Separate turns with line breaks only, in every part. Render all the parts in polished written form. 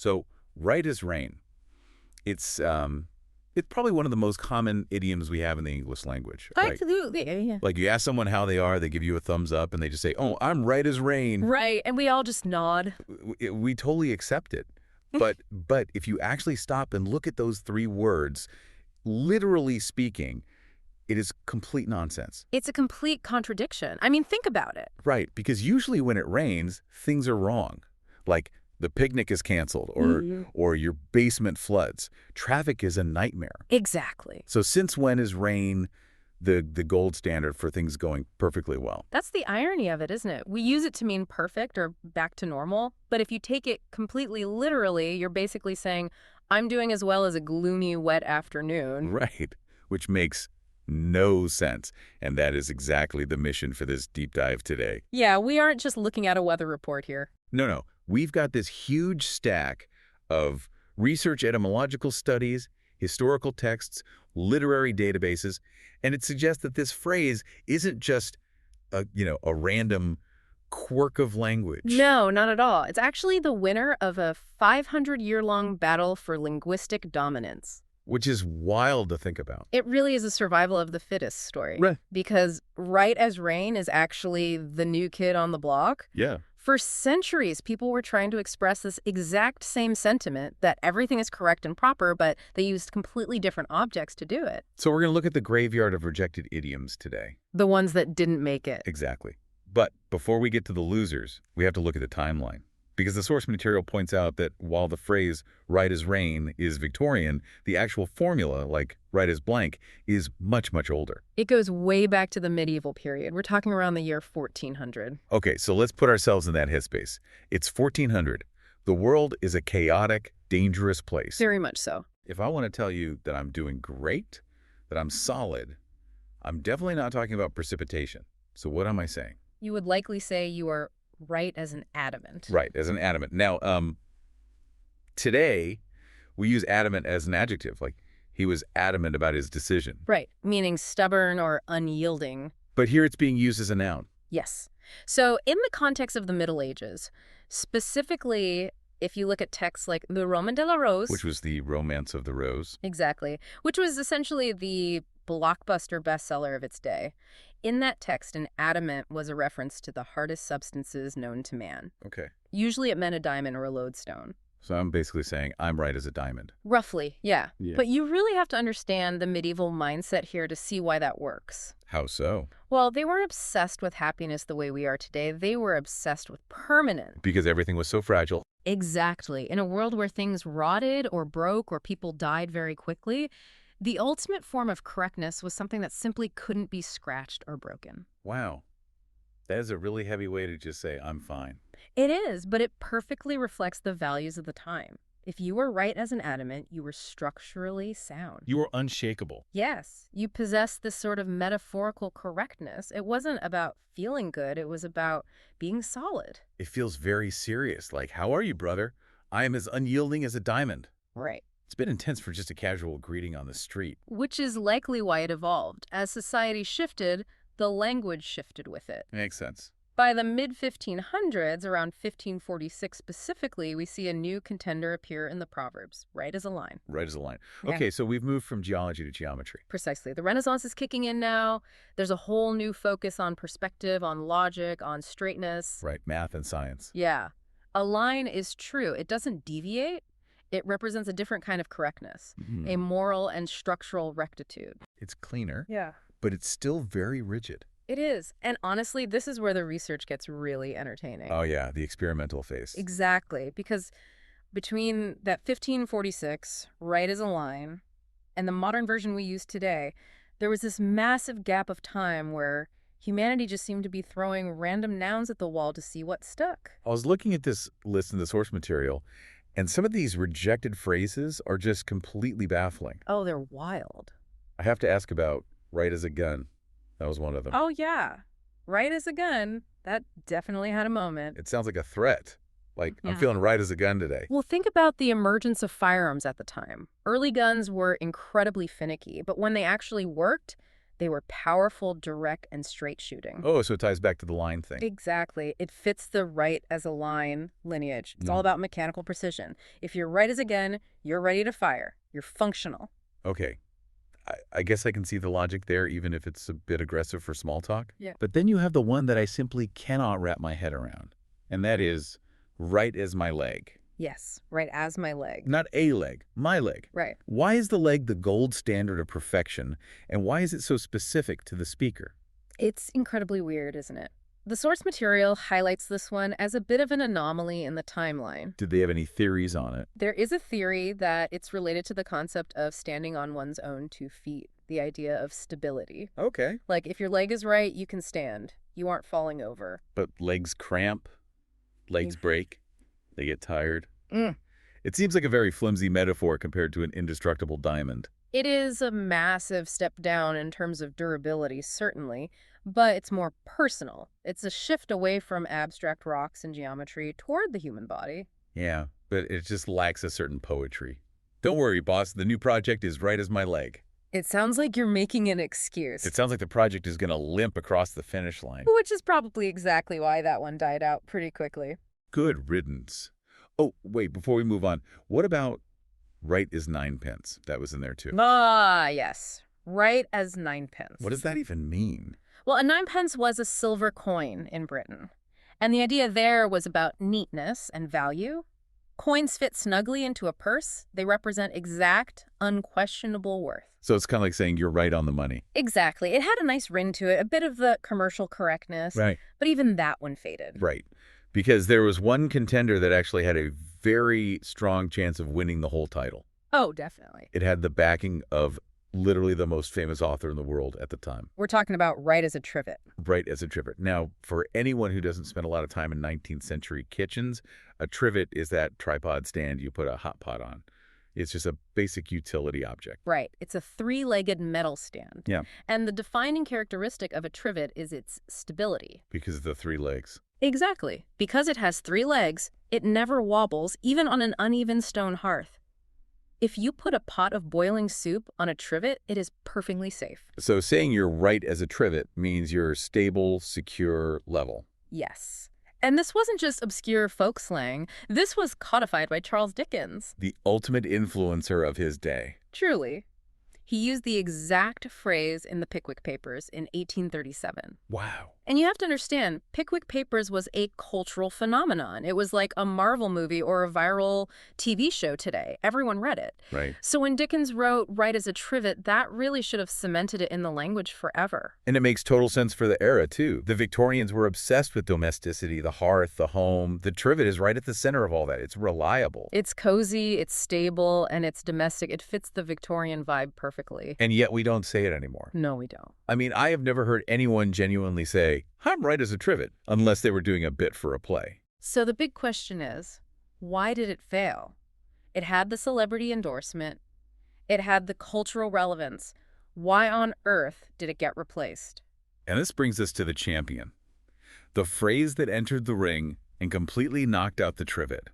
So, right as rain. It's probably one of the most common idioms we have in the English language.
Absolutely. Yeah.
Like you ask someone how they are, they give you a thumbs up, and they just say, "Oh, I'm right as rain."
Right, and we all just nod.
We totally accept it. But if you actually stop and look at those three words, literally speaking, it is complete nonsense.
It's a complete contradiction. I mean, think about it.
Right, because usually when it rains, things are wrong. Like the picnic is canceled or your basement floods. Traffic is a nightmare.
Exactly.
So since when is rain the gold standard for things going perfectly well?
That's the irony of it, isn't it? We use it to mean perfect or back to normal, but if you take it completely literally, you're basically saying, I'm doing as well as a gloomy, wet afternoon.
Right, which makes no sense. And that is exactly the mission for this deep dive today.
Yeah, we aren't just looking at a weather report here.
No. We've got this huge stack of research etymological studies, historical texts, literary databases, and it suggests that this phrase isn't just a random quirk of language.
No, not at all. It's actually the winner of a 500-year-long battle for linguistic dominance.
Which is wild to think about.
It really is a survival of the fittest story.
Right.
Because right as rain is actually the new kid on the block.
Yeah.
For centuries, people were trying to express this exact same sentiment that everything is correct and proper, but they used completely different objects to do it.
So we're going to look at the graveyard of rejected idioms today.
The ones that didn't make it.
Exactly. But before we get to the losers, we have to look at the timeline. Because the source material points out that while the phrase right as rain is Victorian, the actual formula, like right as blank, is much, much older.
It goes way back to the medieval period. We're talking around the year 1400.
Okay, so let's put ourselves in that headspace. It's 1400. The world is a chaotic, dangerous place.
Very much so.
If I want to tell you that I'm doing great, that I'm solid, I'm definitely not talking about precipitation. So what am I saying?
You would likely say you are right as an adamant.
Right, as an adamant. Now, today, we use adamant as an adjective. Like, he was adamant about his decision.
Right, meaning stubborn or unyielding.
But here it's being used as a noun.
Yes. So in the context of the Middle Ages, specifically, if you look at texts like Le Roman de la Rose.
Which was the Romance of the Rose.
Exactly. Which was essentially the blockbuster bestseller of its day. In that text, an adamant was a reference to the hardest substances known to man.
Okay.
Usually it meant a diamond or a lodestone.
So I'm basically saying I'm right as a diamond.
Roughly, yeah.
Yeah.
But you really have to understand the medieval mindset here to see why that works.
How so?
Well, they weren't obsessed with happiness the way we are today. They were obsessed with permanence.
Because everything was so fragile.
Exactly. In a world where things rotted or broke or people died very quickly, the ultimate form of correctness was something that simply couldn't be scratched or broken.
Wow. That is a really heavy way to just say, I'm fine.
It is, but it perfectly reflects the values of the time. If you were right as an adamant, you were structurally sound.
You were unshakable.
Yes, you possessed this sort of metaphorical correctness. It wasn't about feeling good, it was about being solid.
It feels very serious. Like, how are you, brother? I am as unyielding as a diamond.
Right.
It's a bit intense for just a casual greeting on the street.
Which is likely why it evolved. As society shifted, the language shifted with it.
Makes sense.
By the mid-1500s, around 1546 specifically, we see a new contender appear in the Proverbs, right as a line.
Right as a line.
Yeah.
Okay, so we've moved from geology to geometry.
Precisely. The Renaissance is kicking in now. There's a whole new focus on perspective, on logic, on straightness.
Right, math and science.
Yeah. A line is true. It doesn't deviate. It represents a different kind of correctness, a moral and structural rectitude.
It's cleaner,
Yeah.
but it's still very rigid.
It is. And honestly, this is where the research gets really entertaining.
Oh yeah, the experimental phase.
Exactly. Because between that 1546, right as a line, and the modern version we use today, there was this massive gap of time where humanity just seemed to be throwing random nouns at the wall to see what stuck.
I was looking at this list in the source material, and some of these rejected phrases are just completely baffling.
Oh, they're wild.
I have to ask about right as a gun. That was one of them.
Oh, yeah. Right as a gun. That definitely had a moment.
It sounds like a threat. Like, I'm feeling right as a gun today.
Well, think about the emergence of firearms at the time. Early guns were incredibly finicky, but when they actually worked, They were powerful, direct, and straight shooting.
Oh, so it ties back to the line thing.
Exactly. It fits the right as a line lineage. It's all about mechanical precision. If you're right as again, you're ready to fire. You're functional.
Okay. I guess I can see the logic there, even if it's a bit aggressive for small talk.
Yeah.
But then you have the one that I simply cannot wrap my head around, and that is right as my leg.
Yes, right as my leg.
Not a leg, my leg.
Right.
Why is the leg the gold standard of perfection, and why is it so specific to the speaker?
It's incredibly weird, isn't it? The source material highlights this one as a bit of an anomaly in the timeline.
Did they have any theories on it?
There is a theory that it's related to the concept of standing on one's own 2 feet, the idea of stability.
Okay.
Like, if your leg is right, you can stand. You aren't falling over.
But legs cramp, legs break, they get tired. It seems like a very flimsy metaphor compared to an indestructible diamond.
It is a massive step down in terms of durability, certainly, but it's more personal. It's a shift away from abstract rocks and geometry toward the human body.
Yeah, but it just lacks a certain poetry. Don't worry, boss. The new project is right as my leg.
It sounds like you're making an excuse.
It sounds like the project is going to limp across the finish line.
Which is probably exactly why that one died out pretty quickly.
Good riddance. Oh, wait, before we move on, what about right as 9p? That was in there too.
Ah, yes. Right as 9p.
What does that even mean?
Well, a 9p was a silver coin in Britain. And the idea there was about neatness and value. Coins fit snugly into a purse. They represent exact, unquestionable worth.
So it's kind of like saying you're right on the money.
Exactly. It had a nice ring to it, a bit of the commercial correctness.
Right.
But even that one faded.
Right. Because there was one contender that actually had a very strong chance of winning the whole title.
Oh, definitely.
It had the backing of literally the most famous author in the world at the time.
We're talking about right as a trivet.
Right as a trivet. Now, for anyone who doesn't spend a lot of time in 19th century kitchens, a trivet is that tripod stand you put a hot pot on. It's just a basic utility object.
Right. It's a 3-legged metal stand.
Yeah.
And the defining characteristic of a trivet is its stability.
Because of the 3 legs.
Exactly. Because it has 3 legs, it never wobbles, even on an uneven stone hearth. If you put a pot of boiling soup on a trivet, it is perfectly safe.
So saying you're right as a trivet means you're stable, secure, level.
Yes. And this wasn't just obscure folk slang. This was codified by Charles Dickens.
The ultimate influencer of his day.
Truly. He used the exact phrase in the Pickwick Papers in 1837.
Wow.
And you have to understand, Pickwick Papers was a cultural phenomenon. It was like a Marvel movie or a viral TV show today. Everyone read it.
Right.
So when Dickens wrote right as a trivet, that really should have cemented it in the language forever.
And it makes total sense for the era, too. The Victorians were obsessed with domesticity, the hearth, the home. The trivet is right at the center of all that. It's reliable.
It's cozy, it's stable, and it's domestic. It fits the Victorian vibe perfectly.
And yet we don't say it anymore.
No, we don't.
I mean, I have never heard anyone genuinely say, I'm right as a trivet, unless they were doing a bit for a play.
So the big question is, why did it fail? It had the celebrity endorsement. It had the cultural relevance. Why on earth did it get replaced?
And this brings us to the champion. The phrase that entered the ring and completely knocked out the trivet.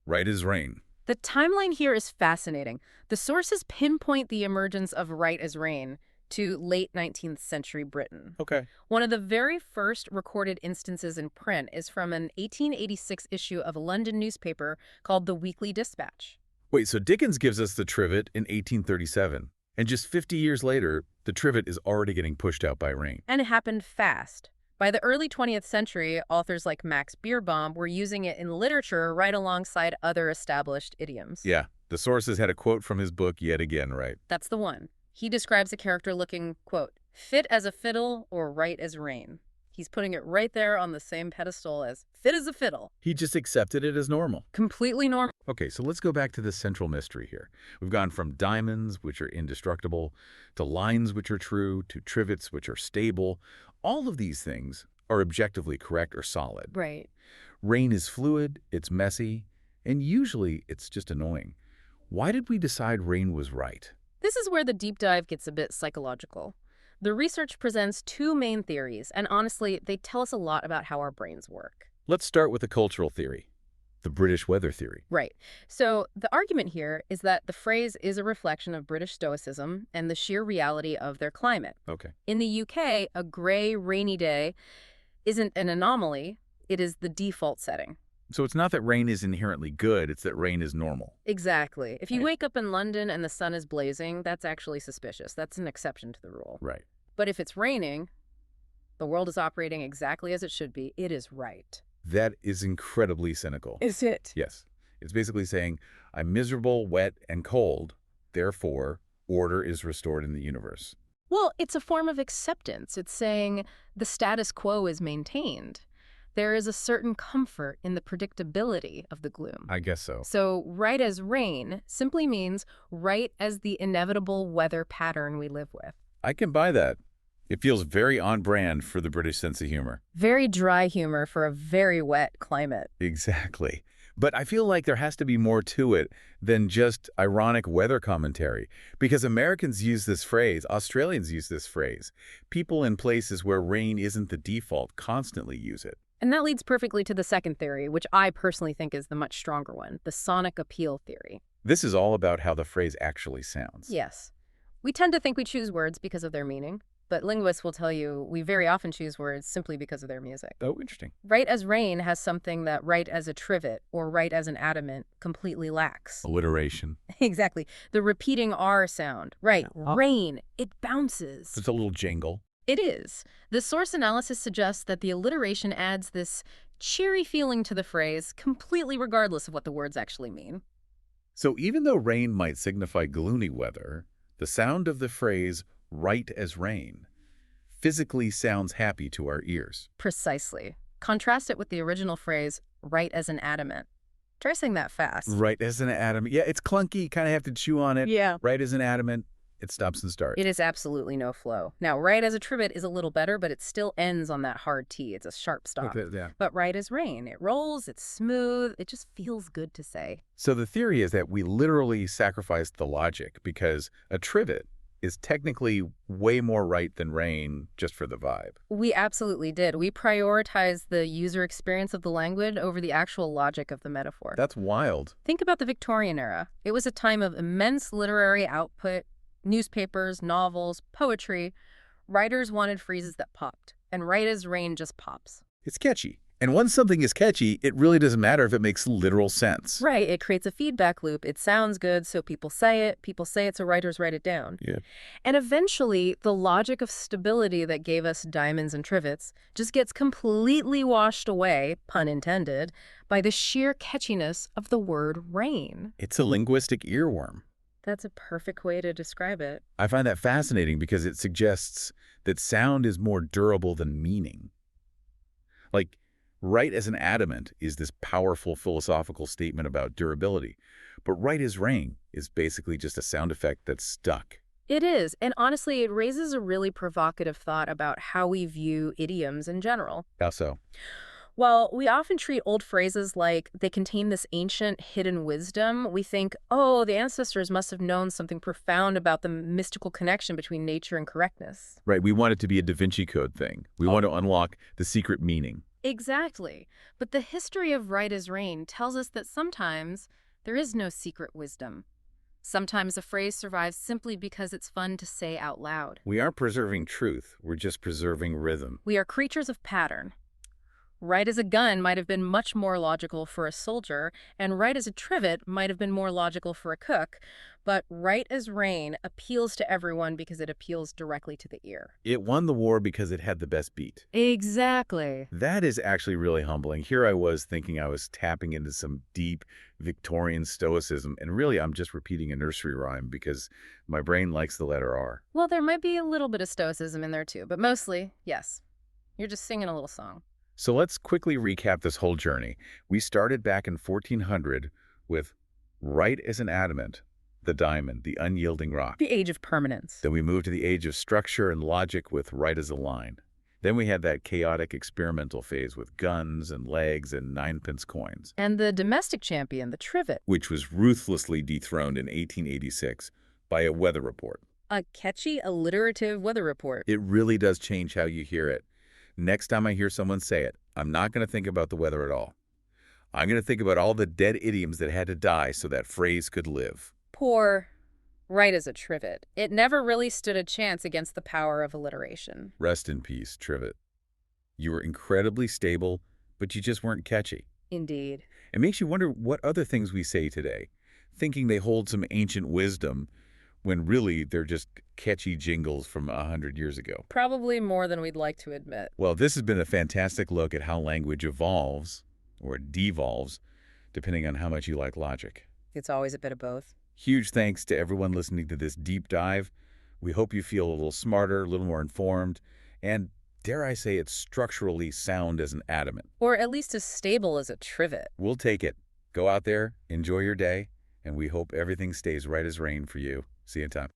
Right as rain.
The timeline here is fascinating. The sources pinpoint the emergence of right as rain to late 19th century Britain.
Okay.
One of the very first recorded instances in print is from an 1886 issue of a London newspaper called the Weekly Dispatch.
Wait, so Dickens gives us the trivet in 1837, and just 50 years later, the trivet is already getting pushed out by rain.
And it happened fast. By the early 20th century, authors like Max Bierbaum were using it in literature right alongside other established idioms.
Yeah, the sources had a quote from his book yet again, right?
That's the one. He describes a character looking, quote, fit as a fiddle or right as rain. He's putting it right there on the same pedestal as fit as a fiddle.
He just accepted it as normal.
Completely normal.
Okay, so let's go back to the central mystery here. We've gone from diamonds, which are indestructible, to lines which are true, to trivets which are stable. All of these things are objectively correct or solid.
Right.
Rain is fluid, it's messy, and usually it's just annoying. Why did we decide rain was right?
This is where the deep dive gets a bit psychological. The research presents 2 main theories, and honestly, they tell us a lot about how our brains work.
Let's start with the cultural theory. the British weather theory.
Right. So the argument here is that the phrase is a reflection of British stoicism and the sheer reality of their climate.
Okay.
In the UK, a gray, rainy day isn't an anomaly. It is the default setting.
So it's not that rain is inherently good, it's that rain is normal.
Exactly. If you
Right.
wake up in London and the sun is blazing, that's actually suspicious. That's an exception to the rule.
Right.
But if it's raining, the world is operating exactly as it should be. It is right.
That is incredibly cynical.
Is it?
Yes. It's basically saying, I'm miserable, wet, and cold, therefore, order is restored in the universe.
Well, it's a form of acceptance. It's saying the status quo is maintained. There is a certain comfort in the predictability of the gloom.
I guess so.
So right as rain simply means right as the inevitable weather pattern we live with.
I can buy that. It feels very on brand for the British sense of humor.
Very dry humor for a very wet climate.
Exactly. But I feel like there has to be more to it than just ironic weather commentary. Because Americans use this phrase, Australians use this phrase. People in places where rain isn't the default constantly use it.
And that leads perfectly to the second theory, which I personally think is the much stronger one, the sonic appeal theory.
This is all about how the phrase actually sounds.
Yes. We tend to think we choose words because of their meaning, but linguists will tell you we very often choose words simply because of their music.
Oh, interesting.
Right as rain has something that right as a trivet or right as an adamant completely lacks.
Alliteration.
Exactly. The repeating R sound. Right. Rain. It bounces.
It's a little jingle.
It is. The source analysis suggests that the alliteration adds this cheery feeling to the phrase, completely regardless of what the words actually mean.
So even though rain might signify gloomy weather, the sound of the phrase right as rain physically sounds happy to our ears.
Precisely. Contrast it with the original phrase, right as an adamant. Try saying that fast.
Right as an adamant. Yeah, it's clunky. Kind of have to chew on it.
Yeah.
Right as an adamant. It stops and starts.
It is absolutely no flow. Now, right as a trivet is a little better, but it still ends on that hard T. It's a sharp stop.
Okay, yeah.
But right as rain. It rolls, it's smooth, it just feels good to say.
So the theory is that we literally sacrificed the logic because a trivet is technically way more right than rain just for the vibe.
We absolutely did. We prioritized the user experience of the language over the actual logic of the metaphor.
That's wild.
Think about the Victorian era. It was a time of immense literary output, newspapers, novels, poetry. Writers wanted phrases that popped, and right as rain just pops.
It's catchy. And once something is catchy, it really doesn't matter if it makes literal sense.
Right, it creates a feedback loop. It sounds good, so people say it. People say it, so writers write it down.
Yeah.
And eventually, the logic of stability that gave us diamonds and trivets just gets completely washed away, pun intended, by the sheer catchiness of the word rain.
It's a linguistic earworm.
That's a perfect way to describe it.
I find that fascinating because it suggests that sound is more durable than meaning. Like, right as an adamant is this powerful philosophical statement about durability, but right as rain is basically just a sound effect that's stuck.
It is, and honestly, it raises a really provocative thought about how we view idioms in general.
How so?
Well, we often treat old phrases like they contain this ancient hidden wisdom. We think, oh, the ancestors must have known something profound about the mystical connection between nature and correctness.
Right, we want it to be a Da Vinci Code thing. We want to unlock the secret meaning.
Exactly. But the history of right as rain tells us that sometimes there is no secret wisdom. Sometimes a phrase survives simply because it's fun to say out loud.
We aren't preserving truth, we're just preserving rhythm.
We are creatures of pattern. Right as a gun might have been much more logical for a soldier, and right as a trivet might have been more logical for a cook, but right as rain appeals to everyone because it appeals directly to the ear.
It won the war because it had the best beat.
Exactly.
That is actually really humbling. Here I was thinking I was tapping into some deep Victorian stoicism, and really I'm just repeating a nursery rhyme because my brain likes the letter R.
Well, there might be a little bit of stoicism in there too, but mostly, yes. You're just singing a little song.
So let's quickly recap this whole journey. We started back in 1400 with right as an adamant, the diamond, the unyielding rock.
The age of permanence.
Then we moved to the age of structure and logic with right as a line. Then we had that chaotic experimental phase with guns and legs and ninepence coins.
And the domestic champion, the trivet.
Which was ruthlessly dethroned in 1886 by a weather report.
A catchy, alliterative weather report.
It really does change how you hear it. Next time I hear someone say it, I'm not going to think about the weather at all. I'm going to think about all the dead idioms that had to die so that phrase could live.
Poor right as a trivet. It never really stood a chance against the power of alliteration.
Rest in peace, trivet. You were incredibly stable, but you just weren't catchy.
Indeed.
It makes you wonder what other things we say today, thinking they hold some ancient wisdom, when really they're just catchy jingles from 100 years ago.
Probably more than we'd like to admit.
Well, this has been a fantastic look at how language evolves, or devolves, depending on how much you like logic.
It's always a bit of both.
Huge thanks to everyone listening to this deep dive. We hope you feel a little smarter, a little more informed, and dare I say it's structurally sound as an adamant.
Or at least as stable as a trivet.
We'll take it. Go out there, enjoy your day, and we hope everything stays right as rain for you. See you in time.